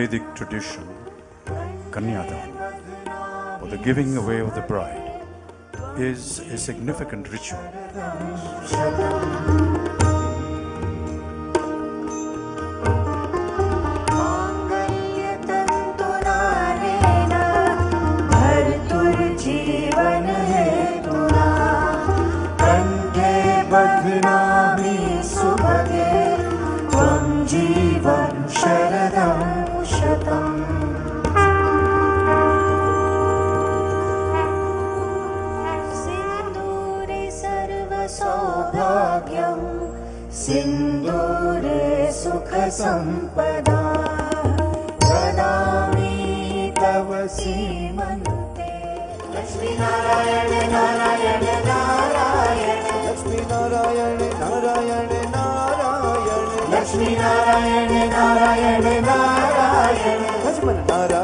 Vedic tradition, Kanyadan, or the giving away of the bride, is a significant ritual. सिंदूरे सुख संपदा ददामि तव सीमन्ते। लक्ष्मी नारायण नारायण नारायण लक्ष्मी नारायण नारायण नारायण लक्ष्मी नारायण नारायण नारायण लक्ष्मण नारायण